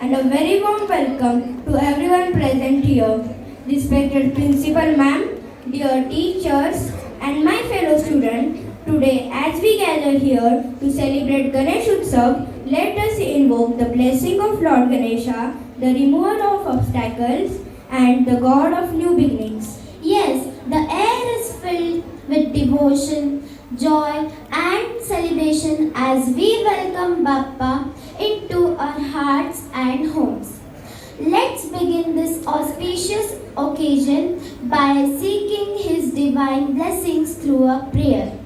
and a very warm welcome to everyone present here. Respected Principal Ma'am, dear teachers, and my fellow students, today as we gather here to celebrate Ganesh Utsav, let us invoke the blessing of Lord Ganesha, the remover of obstacles, and the God of new beginnings. Yes, the air is filled with devotion, joy, and celebration as we welcome Bappa into our hearts and homes. Let's begin this auspicious occasion by seeking His divine blessings through a prayer.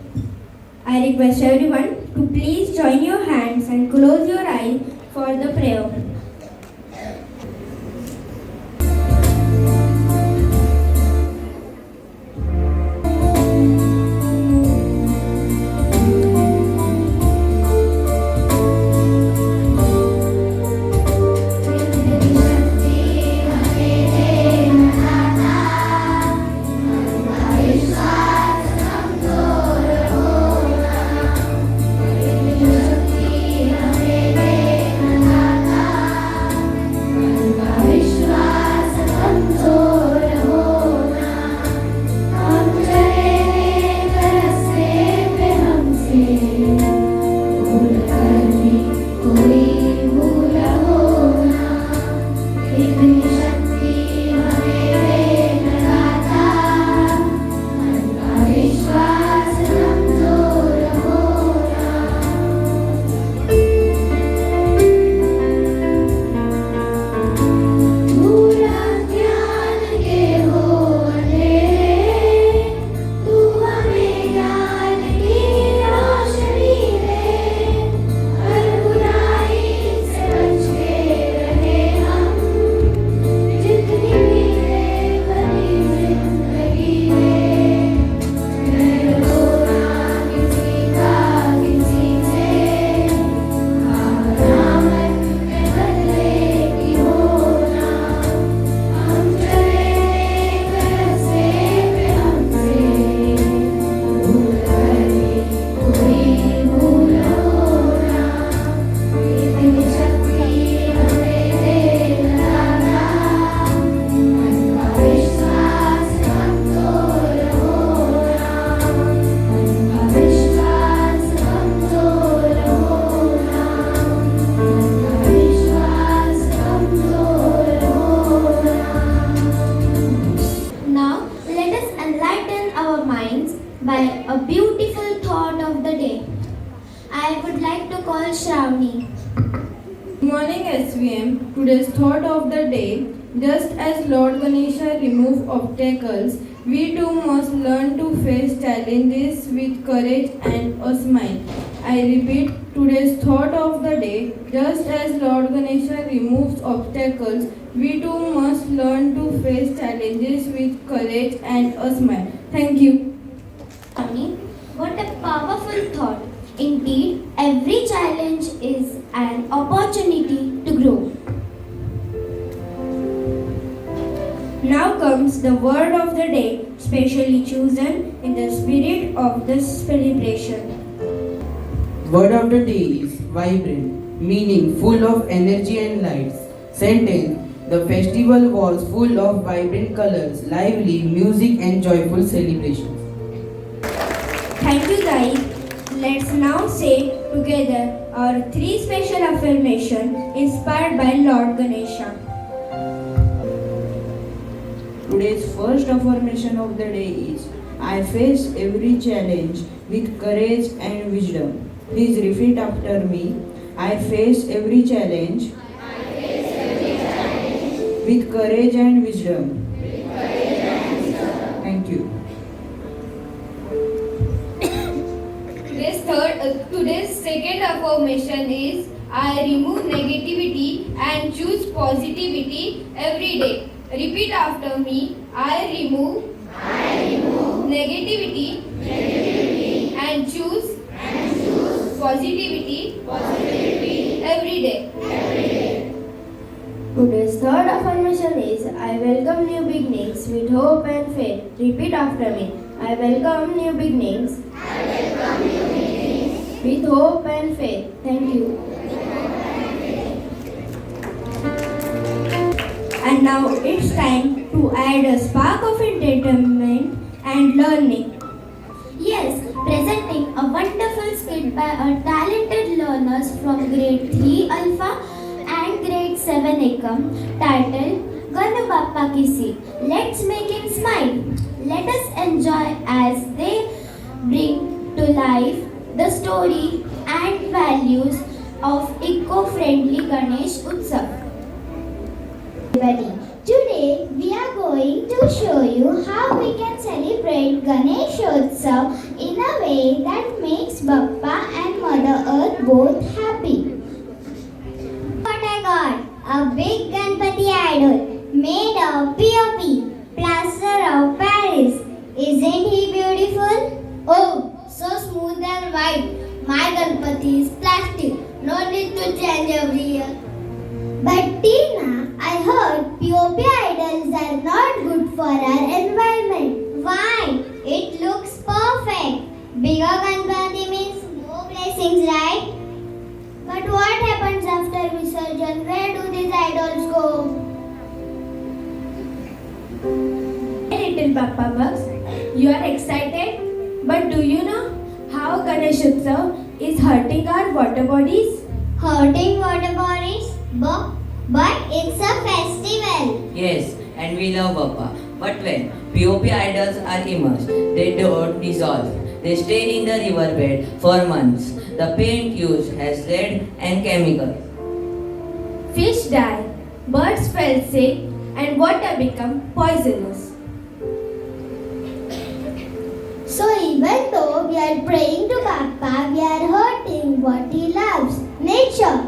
I request everyone to please join your hands and close your eyes for the prayer. By a beautiful thought of the day. I would like to call Shravani. Good morning SVM. Today's thought of the day, just as Lord Ganesha removed obstacles, we too must learn to face challenges with courage and a smile. I repeat, today's thought of the day, just as Lord Ganesha removes obstacles, we too must learn to face challenges with courage and a smile. Thank you. What a powerful thought. Indeed, every challenge is an opportunity to grow. Now comes the word of the day, specially chosen in the spirit of this celebration. Word of the day is vibrant, meaning full of energy and lights. Sentence: the festival was full of vibrant colors, lively music and joyful celebrations. Thank you guys. Let's now say together our three special affirmations inspired by Lord Ganesha. Today's first affirmation of the day is, I face every challenge with courage and wisdom. Please repeat after me. I face every challenge with courage and wisdom. Thank you. Today's second affirmation is, I remove negativity and choose positivity every day. Repeat after me. I remove negativity and choose positivity every day. Today's third affirmation is, I welcome new beginnings with hope and faith. Repeat after me. I welcome new beginnings with hope and faith. Thank you. And now it's time to add a spark of entertainment and learning. Yes, presenting a wonderful skit by our talented learners from grade 3 Alpha and grade 7 Ekam titled Ganu Bappa Kisi. Let's make him smile. Let us enjoy as they bring to life the story and values of eco-friendly Ganesh Utsav. Everybody, today we are going to show you how we can celebrate Ganesh Utsav in a way that makes Bappa and Mother Earth both happy. What I got? A big Ganpati idol made of POP, plaster of Paris. Isn't he beautiful? Oh, so smooth and white. My Ganpati is plastic. No need to change every year. But Tina, I heard POP idols are not good for our environment. Why? It looks perfect. Bigger Ganpati means more blessings, right? But what happens after Visarjan? Where do these idols go? Hey little Bappa Bugs, you are excited? But do you know how Ganesh Utsav is hurting our water bodies? Hurting water bodies? But it's a festival. Yes, and we love Bappa. But when POP idols are immersed, they don't dissolve. They stay in the riverbed for months. The paint used has lead and chemicals. Fish die, birds fell sick, and water become poisonous. So even though we are praying to Bappa, we are hurting what he loves, nature.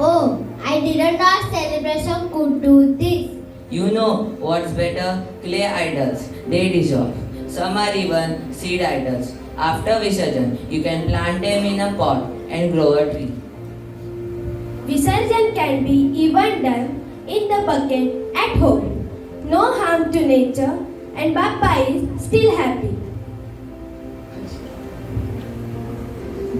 Oh, I didn't know celebration could do this. You know what's better? Clay idols. They dissolve. Some are even seed idols. After Visarjan, you can plant them in a pot and grow a tree. Visarjan can be even done in the bucket at home. No harm to nature, and Bappa is still happy.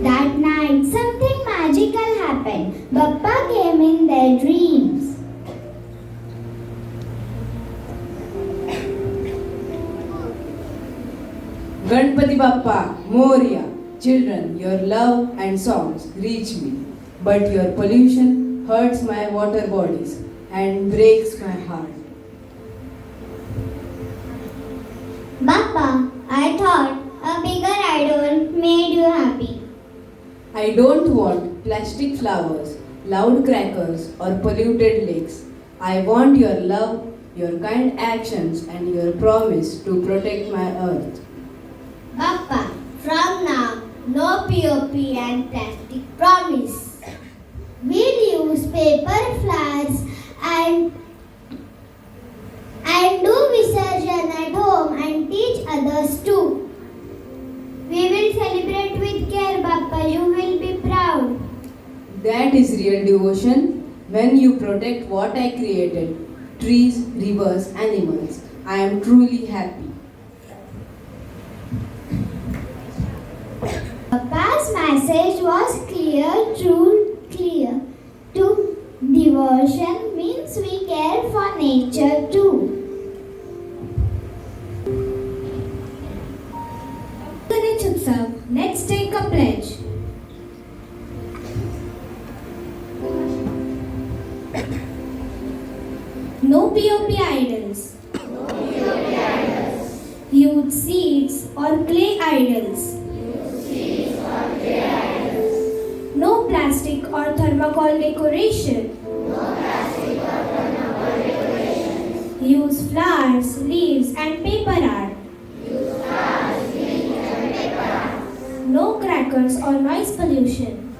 That night, something magical happened. Bappa came in their dreams. Ganpati Bappa, Moria, children, your love and songs reach me, but your pollution hurts my water bodies and breaks my heart. Bappa, I thought a bigger idol made you happy. I don't want plastic flowers, loud crackers, or polluted lakes. I want your love, your kind actions, and your promise to protect my earth. Bappa, from now, no POP and plastic promise. We'll use paper flowers and do Visarjan at home and teach others too. We will celebrate with care, Bappa. You will be proud. That is real devotion when you protect what I created trees, rivers, animals. I am truly happy. Bappa's message was clear, true, clear. To devotion means we care for nature too. Ganesh Utsav, let's take a pledge. No POP idols. Use seeds or clay idols. No plastic or thermocol decoration. Use flowers, leaves and paper art. No crackers or noise pollution.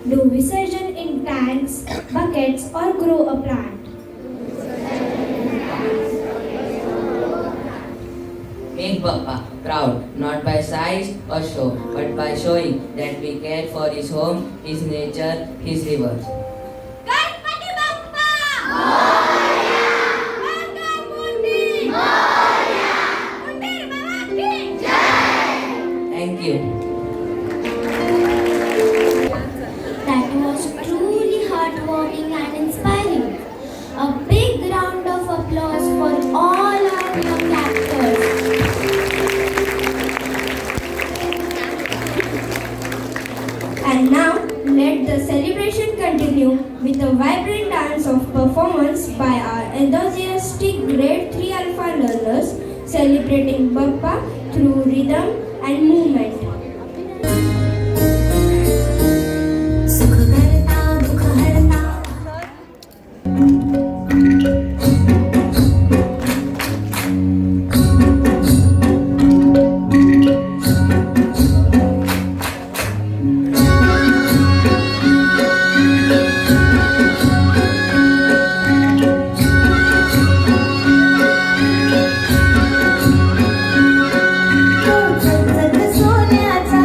Do Visarjan in tanks, buckets or grow a plant. Make Bappa proud, not by size or show, but by showing that we care for his home, his nature, his rivers. Ganpati Bappa! Moria! Mangamurti! Moria! Mundir Baba ki Jai! Thank you. That let the celebration continue with a vibrant dance of performance by our enthusiastic grade 3 alpha learners celebrating Bappa through rhythm and movement. सुख करता दुख हरता तो चकचक सोन्याचा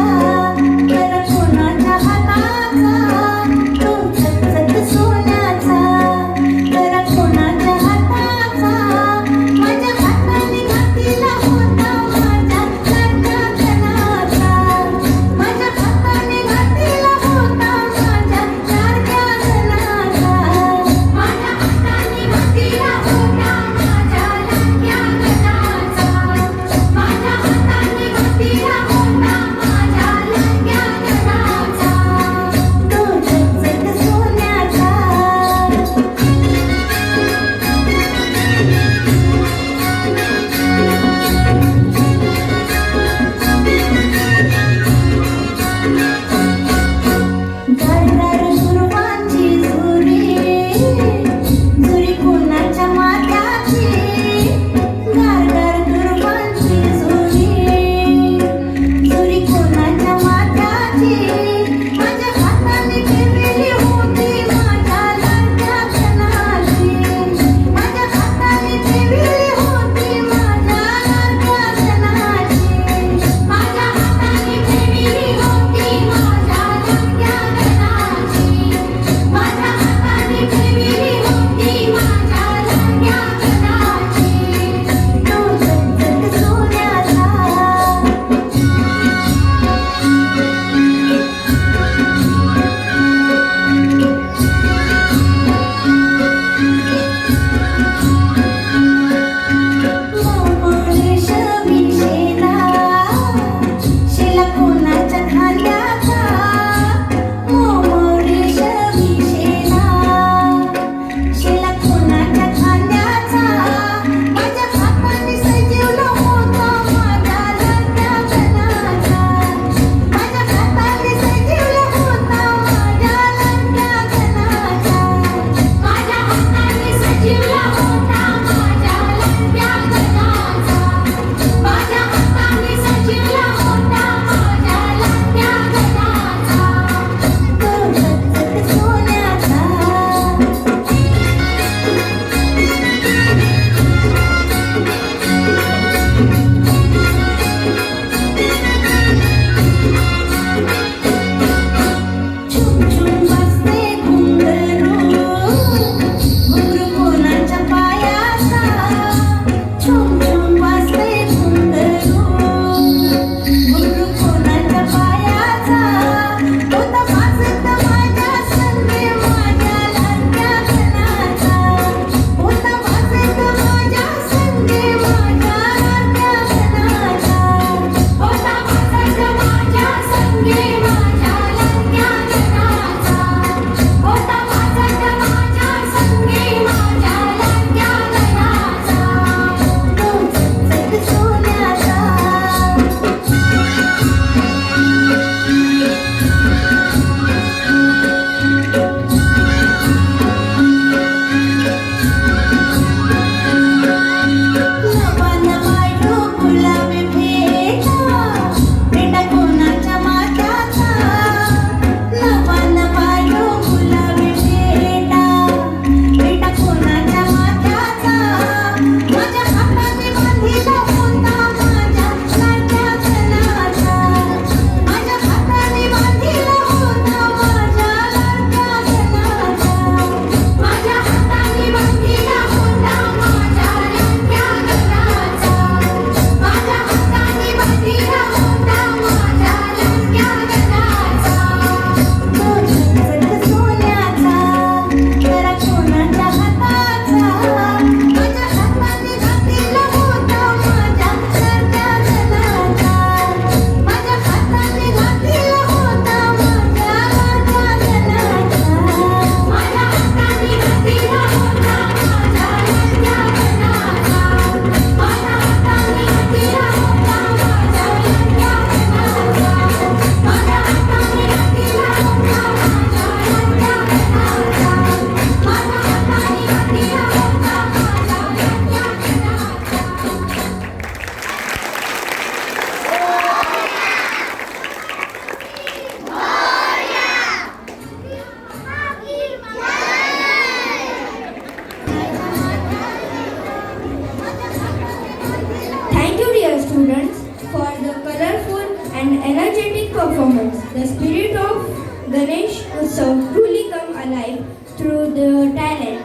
Ganesh Utsav truly come alive through the talent.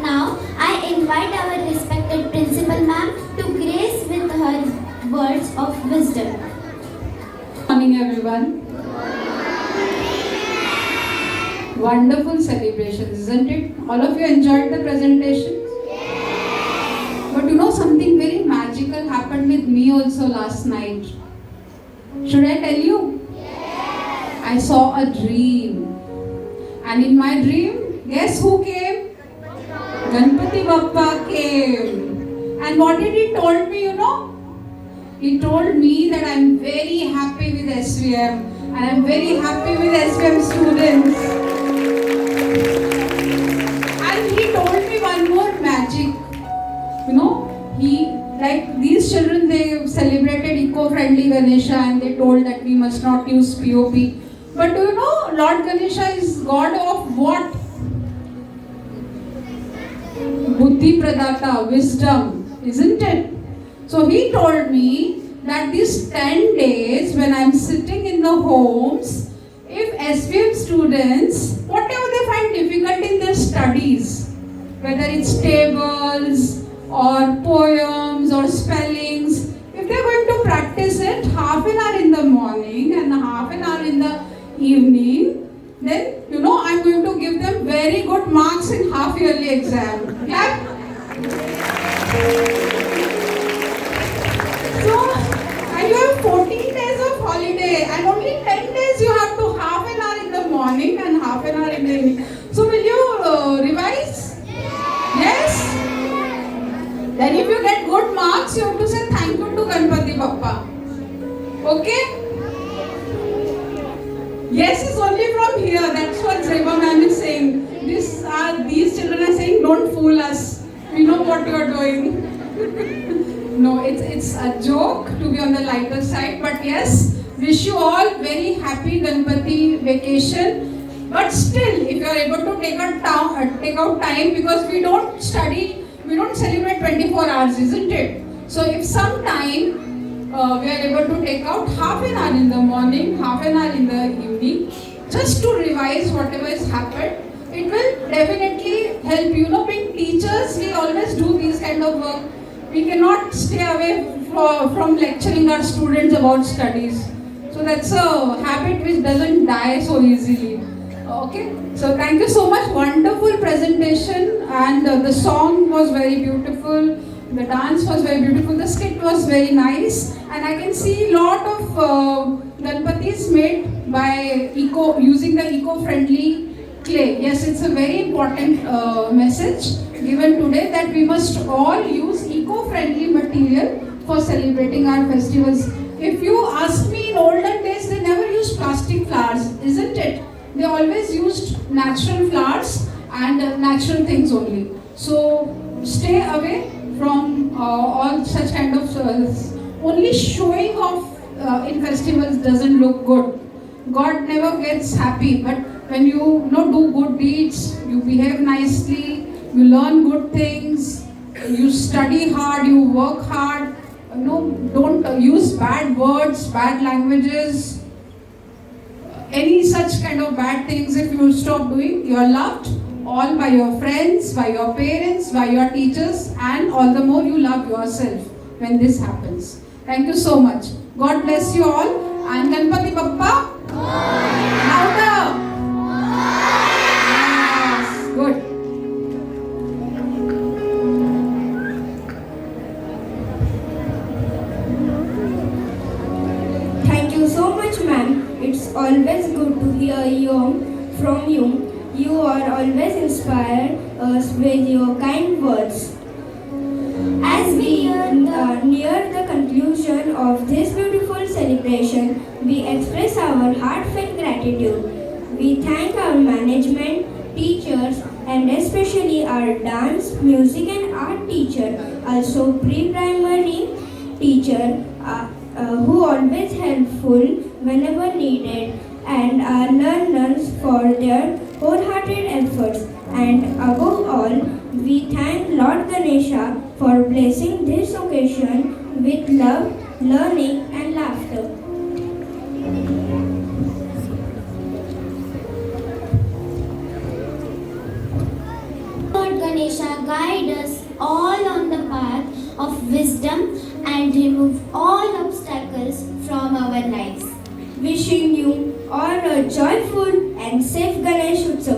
Now, I invite our respected principal ma'am to grace with her words of wisdom. Good morning, everyone. Wonderful celebrations, isn't it? All of you enjoyed the presentation? But you know, something very magical happened with me also last night. Should I tell you? I saw a dream. And in my dream, guess who came? Ganpati Bappa came. And what did he told me, you know? He told me that I'm very happy with SVM and I'm very happy with SVM students. And he told me one more magic. You know, like these children, they celebrated eco-friendly Ganesha and they told that we must not use POP. But do you know, Lord Ganesha is God of what? Buddhi Pradata, wisdom, isn't it? So he told me that these 10 days when I'm sitting in the homes, if SVM students, whatever they find difficult in their studies, whether it's tables or poems or spellings, if they're going to practice it half an hour in the morning and half an hour in the evening, then you know I'm going to give them very good marks in half yearly exam. Clap. So, and you have 14 days of holiday and only 10 days you have to half an hour in the morning and half an hour in the evening. So will you revise? Yes? Then if you get good marks, you have to say thank you to Ganpati Bappa. Okay? Yes is only from here. That's what Reba ma'am is saying. These children are saying, don't fool us. We know what you are doing. No, it's a joke to be on the lighter side. But yes, wish you all very happy Ganpati vacation. But still, if you are able to take out time, because we don't study, we don't celebrate 24 hours, isn't it? So if some time we are able to take out half an hour in the morning, half an hour in the evening, just to revise whatever has happened, it will definitely help. You know, being teachers, we always do these kind of work. We cannot stay away from lecturing our students about studies. So that's a habit which doesn't die so easily. Okay, so thank you so much. Wonderful presentation, and the song was very beautiful. The dance was very beautiful. The skit was very nice, and I can see a lot of Ganpatis made by using the eco-friendly clay. Yes, it's a very important message given today that we must all use eco-friendly material for celebrating our festivals. If you ask me, in olden days they never used plastic flowers, isn't it? They always used natural flowers and natural things only. So stay away from all such kind of only showing off in festivals doesn't look good. God never gets happy, but when you do good deeds, you behave nicely, you learn good things, you study hard, you work hard, don't use bad words, bad languages, any such kind of bad things. If you stop doing, you are loved all by your friends, by your parents, by your teachers, and all the more you love yourself when this happens. Thank you so much. God bless you all. And Ganpati Bappa. Louder. Yes, good. Thank you so much, ma'am. It's always good to hear from you. You are always inspire us with your kind words. As we near the conclusion of this beautiful celebration, we express our heartfelt gratitude. We thank our management, teachers, and especially our dance, music, and art teacher, also pre-primary teacher, who always helpful whenever needed, and our learners for their wholehearted efforts. And above all, we thank Lord Ganesha for blessing this occasion with love, learning, and laughter. guide us all on the path of wisdom and remove all obstacles from our lives. Wishing you all a joyful and safe Ganesh Utsav